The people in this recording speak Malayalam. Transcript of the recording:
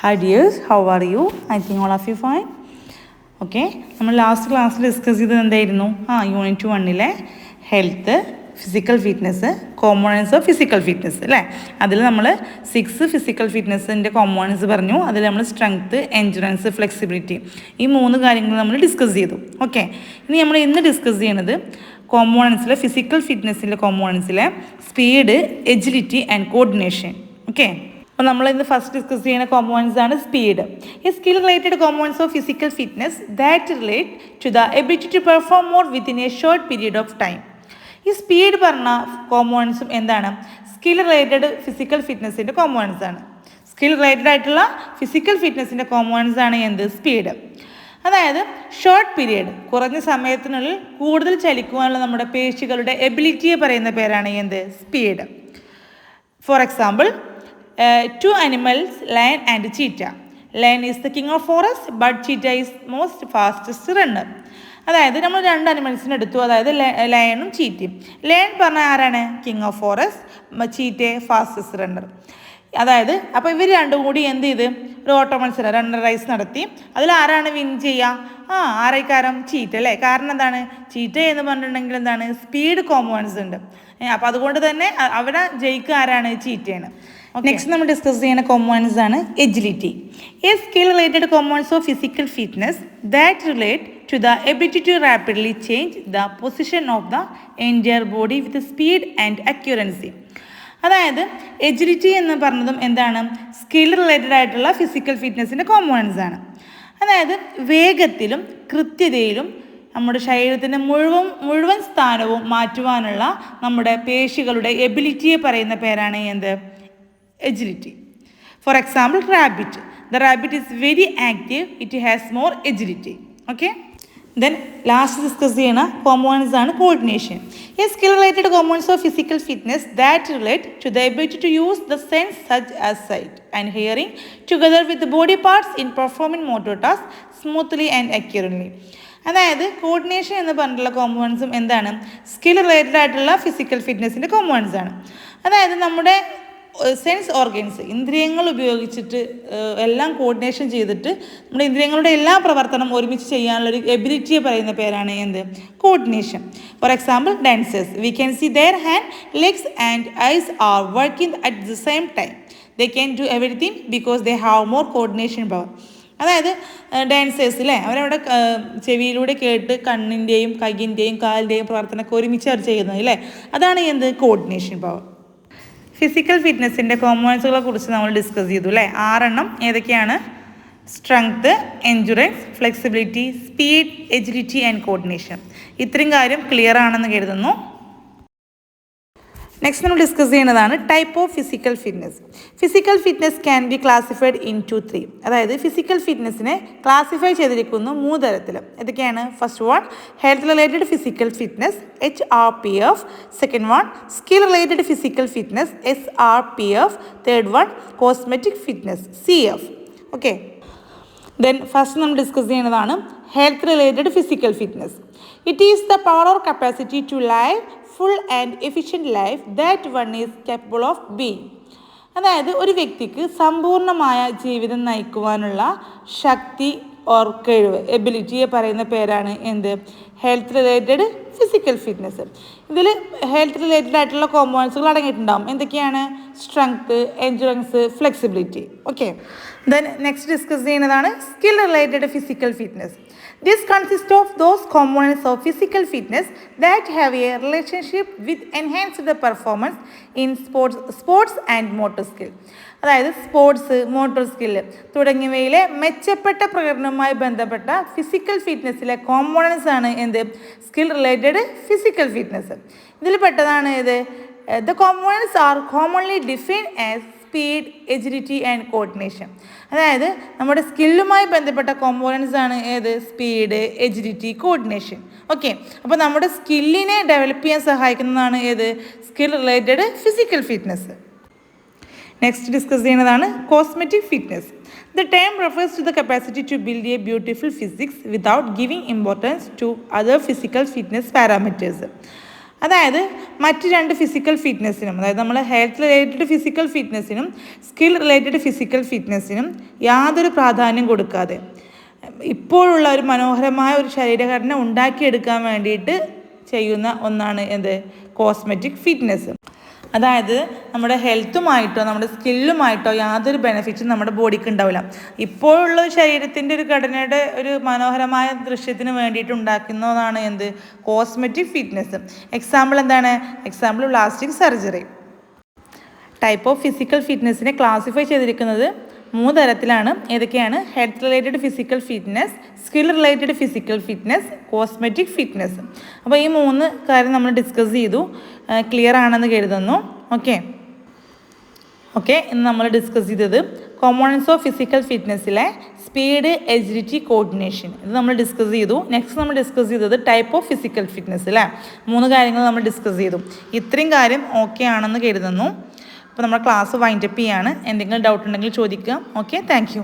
Hi dears, how are you? I think all of you fine. Okay, നമ്മൾ ലാസ്റ്റ് ക്ലാസ്സിൽ ഡിസ്കസ് ചെയ്തത് എന്തായിരുന്നു? Unit 1 health, physical fitness, components of physical fitness അല്ലേ. അതിൽ നമ്മൾ 6 ഫിസിക്കൽ ഫിറ്റ്നസിൻ്റെ കോമ്പോണൻസ് പറഞ്ഞു. അതിൽ നമ്മൾ സ്ട്രെങ്ത്ത്, എൻഡ്യൂറൻസ്, ഫ്ലെക്സിബിലിറ്റി ഈ 3 കാര്യങ്ങൾ നമ്മൾ ഡിസ്കസ് ചെയ്തു. ഓക്കെ, ഇനി നമ്മൾ ഇന്ന് ഡിസ്കസ് ചെയ്യുന്നത് കോമ്പോണൻസിലെ ഫിസിക്കൽ ഫിറ്റ്നസിൻ്റെ കോമ്പോണൻസിലെ speed, agility and coordination. Okay, അപ്പോൾ നമ്മൾ ഇന്ന് ഫസ്റ്റ് ഡിസ്കസ് ചെയ്യുന്ന കോമ്പോണൻസ് ആണ് സ്പീഡ്. ഈ skill related components of physical fitness that relate to the ability to perform more within a short period of time. ഈ സ്പീഡ് പറഞ്ഞ കോമ്പോണൻസും എന്താണ്? സ്കിൽ റിലേറ്റഡ് ഫിസിക്കൽ ഫിറ്റ്നസിൻ്റെ കോമ്പോണൻസ് ആണ്. സ്കിൽ റിലേറ്റഡ് ആയിട്ടുള്ള ഫിസിക്കൽ ഫിറ്റ്നസിൻ്റെ കോമ്പോണൻസ് ആണ് എന്ത്? സ്പീഡ്. അതായത് ഷോർട്ട് പീരീഡ്, കുറഞ്ഞ സമയത്തിനുള്ളിൽ കൂടുതൽ ചലിക്കുവാനുള്ള നമ്മുടെ പേശികളുടെ എബിലിറ്റിയെ പറയുന്ന പേരാണ് എന്ത്? Speed. For example, two animals, lion and cheetah. Lion is the king of forest, but cheetah is most fastest runner. അതായത് നമ്മൾ 2 അനിമൽസിനെ എടുത്തു, അതായത് ലയണും ചീറ്റയും. ലയൺ പറഞ്ഞാൽ ആരാണ്? കിങ് ഓഫ് ഫോറസ്റ്റ്, ചീറ്റയെ ഫാസ്റ്റസ്റ്റ് റണ്ണർ. അതായത് അപ്പോൾ ഇവർ രണ്ടും കൂടി എന്ത് ചെയ്ത് ഒരു ഓട്ടോ മത്സരം, റണ്ണർ റൈസ് നടത്തി. അതിൽ ആരാണ് വിൻ ചെയ്യുക? ആരൈക്കാരം? ചീറ്റ അല്ലേ. കാരണം എന്താണ്? ചീറ്റ എന്ന് പറഞ്ഞിട്ടുണ്ടെങ്കിൽ എന്താണ്? സ്പീഡ് കോമ്പോണൻസ് ഉണ്ട്. അപ്പോൾ അതുകൊണ്ട് തന്നെ അവിടെ ജയിക്കുക ആരാണ്? ചീറ്റയാണ്. നെക്സ്റ്റ് നമ്മൾ ഡിസ്കസ് ചെയ്യുന്ന കോമ്പോണൻസ് ആണ് agility. A skill related components of physical fitness that relate to the ability to rapidly change the position of the entire body with speed and accuracy. അതായത് എജിലിറ്റി എന്ന് പറഞ്ഞതും എന്താണ്? സ്കിൽ റിലേറ്റഡ് ആയിട്ടുള്ള ഫിസിക്കൽ ഫിറ്റ്നസിൻ്റെ കോമ്പോണൻസ് ആണ്. അതായത് വേഗത്തിലും കൃത്യതയിലും നമ്മുടെ ശരീരത്തിൻ്റെ മുഴുവൻ സ്ഥാനവും മാറ്റുവാനുള്ള നമ്മുടെ പേശികളുടെ എബിലിറ്റിയെ പറയുന്ന പേരാണ് എന്ത്? Agility. For example, rabbit. The rabbit is very active, it has more agility. Okay, then last discuss ചെയ്യുന്ന കോമ്പോണൻസ് ആണ് coordination. A skill related components of physical fitness that relate to the ability to use the sense such as sight and hearing together with body parts in performing motor task smoothly and accurately. അതായത് കോർഡിനേഷൻ എന്ന് പറഞ്ഞിട്ടുള്ള കോമ്പോണൻസും എന്താണ്? സ്കിൽ റിലേറ്റഡ് ആയിട്ടുള്ള ഫിസിക്കൽ ഫിറ്റ്നസിൻ്റെ കോമ്പോണൻസ് ആണ്. അതായത് നമ്മുടെ സെൻസ് ഓർഗൻസ്, ഇന്ദ്രിയങ്ങൾ ഉപയോഗിച്ചിട്ട് എല്ലാം കോർഡിനേഷൻ ചെയ്തിട്ട് നമ്മുടെ ഇന്ദ്രിയങ്ങളുടെ എല്ലാ പ്രവർത്തനം ഒരുമിച്ച് ചെയ്യാനുള്ളൊരു എബിലിറ്റിയെ പറയുന്ന പേരാണ് എന്ത്? Coordination. For example, dancers, we can see their hand, legs and eyes are working at the same time. They can do everything because they have more coordination power. അതായത് ഡാൻസേഴ്സ് അല്ലേ, അവരവിടെ ചെവിയിലൂടെ കേട്ട് കണ്ണിൻ്റെയും കൈയിൻ്റെയും കാലിൻ്റെയും പ്രവർത്തനമൊക്കെ ഒരുമിച്ച് അവർ ചെയ്യുന്നത് അല്ലേ. അതാണ് എന്ത്? Coordination power. ഫിസിക്കൽ ഫിറ്റ്നസിൻ്റെ കോമ്പോണൻസുകളെ കുറിച്ച് നമ്മൾ ഡിസ്കസ് ചെയ്തു അല്ലേ. 6 എണ്ണം. ഏതൊക്കെയാണ്? Strength, endurance, flexibility, speed, agility and coordination. ഇത്രയും കാര്യം ക്ലിയർ ആണെന്ന് കരുതുന്നു. നെക്സ്റ്റ് നമ്മൾ ഡിസ്കസ് ചെയ്യുന്നതാണ് type of physical fitness. Physical fitness can be classified into 3. അതായത് ഫിസിക്കൽ ഫിറ്റ്നസിനെ ക്ലാസിഫൈ ചെയ്തിരിക്കുന്നു 3 തരത്തിൽ. ഏതൊക്കെയാണ്? First one, health related physical fitness, HRPF. Second one, skill related physical fitness, SRPF. Third one, cosmetic fitness, CF. Okay, then first നമ്മൾ ഡിസ്കസ് ചെയ്യുന്നതാണ് health related physical fitness. It is the power or capacity to live full and efficient life that one is capable of being. അതായത് ഒരു വ്യക്തിക്ക് സമ്പൂർണ്ണമായ ജീവിതം നയിക്കുവാനുള്ള ശക്തി ഓർ കഴിവ്, എബിലിറ്റിയെ പറയുന്ന പേരാണ് എന്ത്? Health related physical fitness. ഇതിൽ ഹെൽത്ത് റിലേറ്റഡ് ആയിട്ടുള്ള കോമ്പോണൻസുകൾ അടങ്ങിയിട്ടുണ്ടാകും. എന്തൊക്കെയാണ്? Strength, endurance, flexibility. Okay, then next discuss ചെയ്യുന്നതാണ് skill related physical fitness. This consists of those components of physical fitness that have a relationship with enhanced performance in sports and motor skill. അതായത് സ്പോർട്സ്, മോട്ടോർ സ്കില്ല് തുടങ്ങിയവയിലെ മെച്ചപ്പെട്ട പ്രകടനവുമായി ബന്ധപ്പെട്ട ഫിസിക്കൽ ഫിറ്റ്നസ്സിലെ കോമ്പോണൻസ് ആണ് എന്ത്? Skill related physical fitness. ഇതിൽ പെട്ടതാണ് ഇത്. The components R commonly defined as speed, agility and coordination. അതായത് നമ്മുടെ സ്കില്ലുമായി ബന്ധപ്പെട്ട കോമ്പോണൻസ് ആണ് ഏത്? Speed, agility, coordination. ഓക്കെ, അപ്പോൾ നമ്മുടെ സ്കില്ലിനെ ഡെവലപ്പ് ചെയ്യാൻ സഹായിക്കുന്നതാണ് ഏത്? Skill related physical fitness. Next discuss ചെയ്യുന്നതാണ് cosmetic fitness. The term refers to the capacity to build a beautiful physics without giving importance to other physical fitness parameters. അതായത് മറ്റ് രണ്ട് ഫിസിക്കൽ ഫിറ്റ്നസ്സിനും, അതായത് നമ്മൾ ഹെൽത്ത് റിലേറ്റഡ് ഫിസിക്കൽ ഫിറ്റ്നസ്സിനും സ്കിൽ റിലേറ്റഡ് ഫിസിക്കൽ ഫിറ്റ്നസ്സിനും യാതൊരു പ്രാധാന്യം കൊടുക്കാതെ ഇപ്പോഴുള്ള ഒരു മനോഹരമായ ഒരു ശരീരഘടന ഉണ്ടാക്കിയെടുക്കാൻ വേണ്ടിയിട്ട് ചെയ്യുന്ന ഒന്നാണ് എന്ത്, കോസ്മെറ്റിക് ഫിറ്റ്നസ്. അതായത് നമ്മുടെ ഹെൽത്തുമായിട്ടോ നമ്മുടെ സ്കില്ലുമായിട്ടോ യാതൊരു ബെനിഫിറ്റും നമ്മുടെ ബോഡിക്ക് ഉണ്ടാവില്ല. ഇപ്പോഴുള്ള ശരീരത്തിൻ്റെ ഒരു ഘടനയുടെ ഒരു മനോഹരമായ ദൃശ്യത്തിന് വേണ്ടിയിട്ട് ഉണ്ടാക്കുന്നതാണ് എന്ത്, കോസ്മെറ്റിക് ഫിറ്റ്നസ്. എക്സാമ്പിൾ എന്താണ്? Example plastic surgery. Type of physical ഫിറ്റ്നസ്സിനെ ക്ലാസിഫൈ ചെയ്തിരിക്കുന്നത് 3 തരത്തിലാണ്. ഏതൊക്കെയാണ്? Health related physical fitness, skill related physical fitness, cosmetic fitness. അപ്പോൾ ഈ 3 കാര്യം നമ്മൾ ഡിസ്കസ് ചെയ്തു. ക്ലിയർ ആണെന്ന് കരുതുന്നു. ഓക്കെ, ഇന്ന് നമ്മൾ ഡിസ്കസ് ചെയ്തത് കോമ്പോണൻസ് ഓഫ് ഫിസിക്കൽ ഫിറ്റ്നസ്സിലെ സ്പീഡ്, എജിലിറ്റി, കോർഡിനേഷൻ, ഇത് നമ്മൾ ഡിസ്കസ് ചെയ്തു. നെക്സ്റ്റ് നമ്മൾ ഡിസ്കസ് ചെയ്തത് ടൈപ്പ് ഓഫ് ഫിസിക്കൽ ഫിറ്റ്നസ് അല്ലേ. 3 കാര്യങ്ങൾ നമ്മൾ ഡിസ്കസ് ചെയ്തു. ഇത്രയും കാര്യം ഓക്കെ ആണെന്ന് കരുതുന്നു. അപ്പോൾ നമ്മുടെ ക്ലാസ് വൈൻഡപ്പ് ചെയ്യാണ്. എന്തെങ്കിലും ഡൗട്ട് ഉണ്ടെങ്കിൽ ചോദിക്കുക. Okay, thank you.